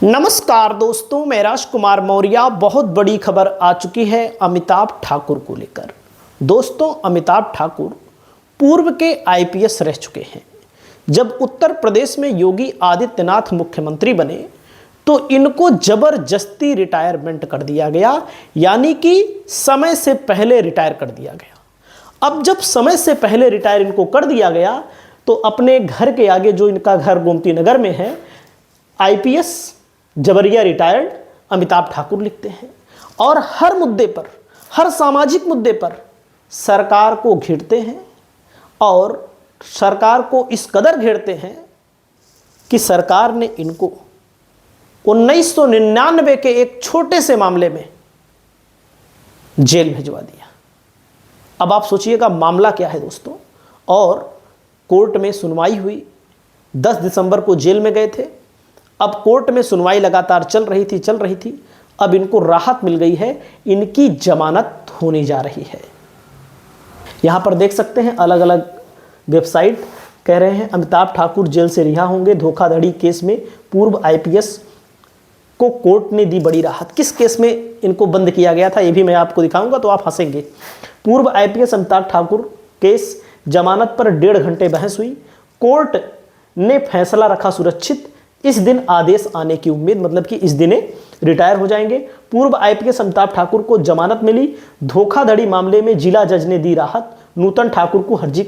नमस्कार दोस्तों, मैं राजकुमार मौर्य। बहुत बड़ी खबर आ चुकी है अमिताभ ठाकुर को लेकर। दोस्तों, अमिताभ ठाकुर पूर्व के आईपीएस रह चुके हैं। जब उत्तर प्रदेश में योगी आदित्यनाथ मुख्यमंत्री बने तो इनको जबरदस्ती रिटायरमेंट कर दिया गया, यानी कि समय से पहले रिटायर कर दिया गया। अब जब समय से पहले रिटायर इनको कर दिया गया तो अपने घर के आगे, जो इनका घर गोमती नगर में है, आईपीएस जबरिया रिटायर्ड अमिताभ ठाकुर लिखते हैं और हर मुद्दे पर, हर सामाजिक मुद्दे पर सरकार को घेरते हैं और सरकार को इस कदर घेरते हैं कि सरकार ने इनको 1999 के एक छोटे से मामले में जेल भिजवा दिया। अब आप सोचिएगा मामला क्या है दोस्तों। और कोर्ट में सुनवाई हुई, 10 दिसंबर को जेल में गए थे। अब कोर्ट में सुनवाई लगातार चल रही थी। अब इनको राहत मिल गई है, इनकी जमानत होने जा रही है। यहां पर देख सकते हैं अलग अलग वेबसाइट कह रहे हैं अमिताभ ठाकुर जेल से रिहा होंगे। धोखाधड़ी केस में पूर्व आईपीएस को कोर्ट ने दी बड़ी राहत। किस केस में इनको बंद किया गया था ये भी मैं आपको दिखाऊंगा तो आप हंसेंगे। पूर्व आईपीएस अमिताभ ठाकुर केस, जमानत पर 1.5 घंटे बहस हुई। कोर्ट ने फैसला रखा सुरक्षित, इस दिन आदेश आने की उम्मीद, मतलब कि इस दिन रिटायर हो जाएंगे। पूर्व आईपीएस अमिताभ ठाकुर को जमानत मिली। धोखाधड़ी मामले में जिला जज ने दी राहत। नूतन ठाकुर को अर्जी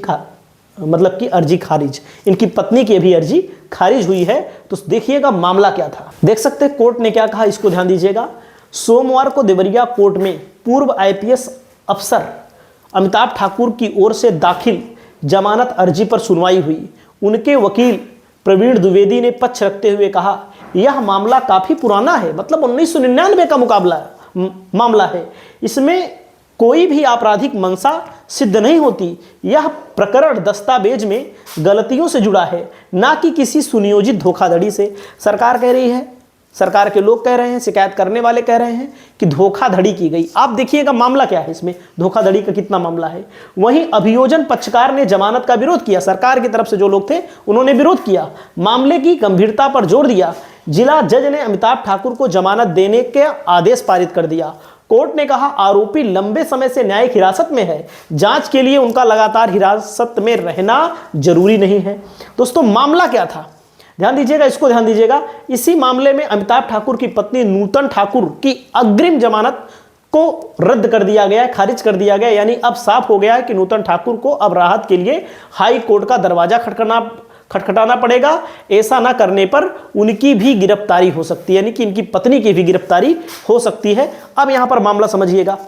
खारिज। इनकी पत्नी की भी अर्जी खारिज हुई है। तो देखिएगा मामला क्या था, देख सकते हैं कोर्ट ने क्या कहा, इसको ध्यान दीजिएगा। सोमवार को देवरिया कोर्ट में पूर्व आईपीएस अफसर अमिताभ ठाकुर की ओर से दाखिल जमानत अर्जी पर सुनवाई हुई। उनके वकील प्रवीण द्विवेदी ने पक्ष रखते हुए कहा, यह मामला काफी पुराना है, मतलब 1999 का मामला है। इसमें कोई भी आपराधिक मंशा सिद्ध नहीं होती। यह प्रकरण दस्तावेज में गलतियों से जुड़ा है, ना कि किसी सुनियोजित धोखाधड़ी से। सरकार कह रही है, सरकार के लोग कह रहे हैं, शिकायत करने वाले कह रहे हैं कि धोखाधड़ी की गई। आप देखिएगा मामला क्या है, इसमें धोखाधड़ी का कितना मामला है। वहीं अभियोजन पक्षकार ने जमानत का विरोध किया। सरकार की तरफ से जो लोग थे उन्होंने विरोध किया, मामले की गंभीरता पर जोर दिया। जिला जज ने अमिताभ ठाकुर को जमानत देने के आदेश पारित कर दिया। कोर्ट ने कहा, आरोपी लंबे समय से न्यायिक हिरासत में है, जांच के लिए उनका लगातार हिरासत में रहना जरूरी नहीं है। दोस्तों, मामला क्या था ध्यान दीजिएगा, इसको ध्यान दीजिएगा। इसी मामले में अमिताभ ठाकुर की पत्नी नूतन ठाकुर की अग्रिम जमानत को रद्द कर दिया गया, खारिज कर दिया गया। यानी अब साफ हो गया है कि नूतन ठाकुर को अब राहत के लिए हाई कोर्ट का दरवाजा खटखटाना पड़ेगा। ऐसा ना करने पर उनकी भी गिरफ्तारी हो सकती है, यानी कि इनकी पत्नी की भी गिरफ्तारी हो सकती है। अब यहां पर मामला समझिएगा।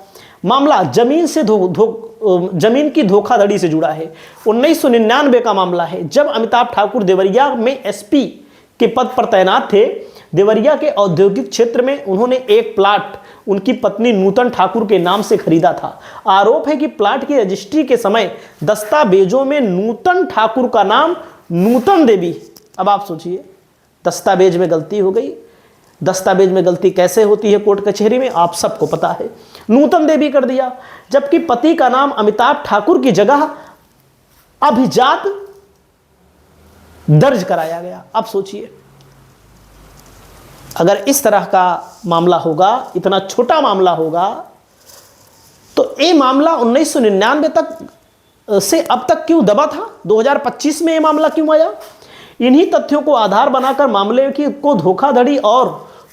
मामला जमीन की धोखाधड़ी से जुड़ा है। 1999 का मामला है, जब अमिताभ ठाकुर देवरिया में एसपी के पद पर तैनात थे। देवरिया के औद्योगिक क्षेत्र में उन्होंने एक प्लाट उनकी पत्नी नूतन ठाकुर के नाम से खरीदा था। आरोप है कि प्लाट की रजिस्ट्री के समय दस्तावेजों में नूतन ठाकुर का नाम नूतन देवी। अब आप सोचिए, दस्तावेज में गलती हो गई। दस्तावेज में गलती कैसे होती है कोर्ट कचहरी में, आप सबको पता है। नूतन देवी कर दिया, जबकि पति का नाम अमिताभ ठाकुर की जगह अभिजात दर्ज कराया गया। अब सोचिए, अगर इस तरह का मामला होगा, इतना छोटा मामला होगा, तो ये मामला 1999 तक से अब तक क्यों दबा था? 2025 में ये मामला क्यों आया? इन्हीं तथ्यों को आधार बनाकर मामले को धोखाधड़ी और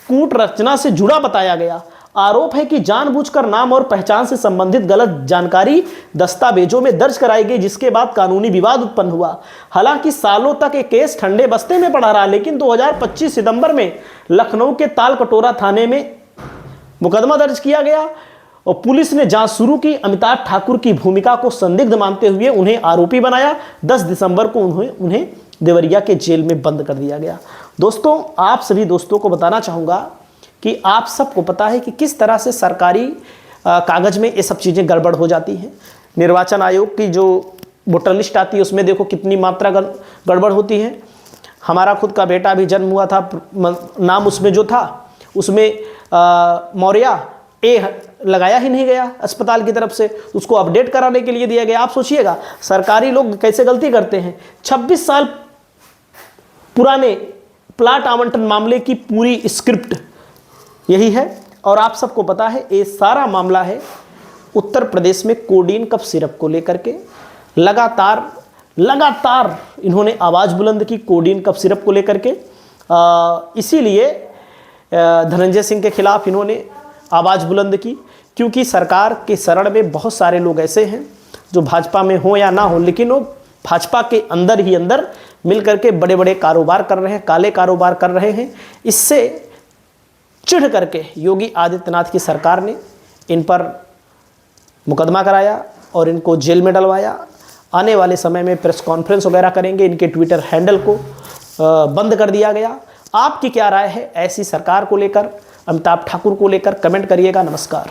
कूट रचना से जुड़ा बताया गया। आरोप है कि जानबूझकर नाम और पहचान से संबंधित गलत जानकारी दस्तावेजों में दर्ज कराई गई, जिसके बाद कानूनी विवाद उत्पन्न हुआ। हालांकि सालों तक ये केस ठंडे बस्ते में पड़ा रहा, लेकिन 2025 सितंबर में लखनऊ के ताल कटोरा थाने में मुकदमा दर्ज किया गया और पुलिस ने जांच शुरू की। अमिताभ ठाकुर की भूमिका को संदिग्ध मानते हुए उन्हें आरोपी बनाया। 10 दिसंबर को उन्हें देवरिया के जेल में बंद कर दिया गया। दोस्तों, आप सभी दोस्तों को बताना चाहूँगा कि आप सबको पता है कि किस तरह से सरकारी कागज़ में ये सब चीज़ें गड़बड़ हो जाती हैं। निर्वाचन आयोग की जो वोटर लिस्ट आती है उसमें देखो कितनी मात्रा गड़बड़ होती है। हमारा खुद का बेटा भी जन्म हुआ था, नाम उसमें जो था उसमें मौर्य ए लगाया ही नहीं गया अस्पताल की तरफ से, उसको अपडेट कराने के लिए दिया गया। आप सोचिएगा सरकारी लोग कैसे गलती करते हैं। 26 साल पुराने प्लाट आवंटन मामले की पूरी स्क्रिप्ट यही है। और आप सबको पता है ये सारा मामला है उत्तर प्रदेश में कोडीन कफ सिरप को लेकर के। लगातार इन्होंने आवाज़ बुलंद की कोडीन कफ सिरप को लेकर के। इसीलिए धनंजय सिंह के खिलाफ इन्होंने आवाज़ बुलंद की, क्योंकि सरकार के शरण में बहुत सारे लोग ऐसे हैं जो भाजपा में हो या ना हो, लेकिन वो भाजपा के अंदर ही अंदर मिल करके बड़े बड़े कारोबार कर रहे हैं, काले कारोबार कर रहे हैं। इससे चिढ़ करके योगी आदित्यनाथ की सरकार ने इन पर मुकदमा कराया और इनको जेल में डलवाया। आने वाले समय में प्रेस कॉन्फ्रेंस वगैरह करेंगे। इनके ट्विटर हैंडल को बंद कर दिया गया। आपकी क्या राय है ऐसी सरकार को लेकर, अमिताभ ठाकुर को लेकर? कमेंट करिएगा। नमस्कार।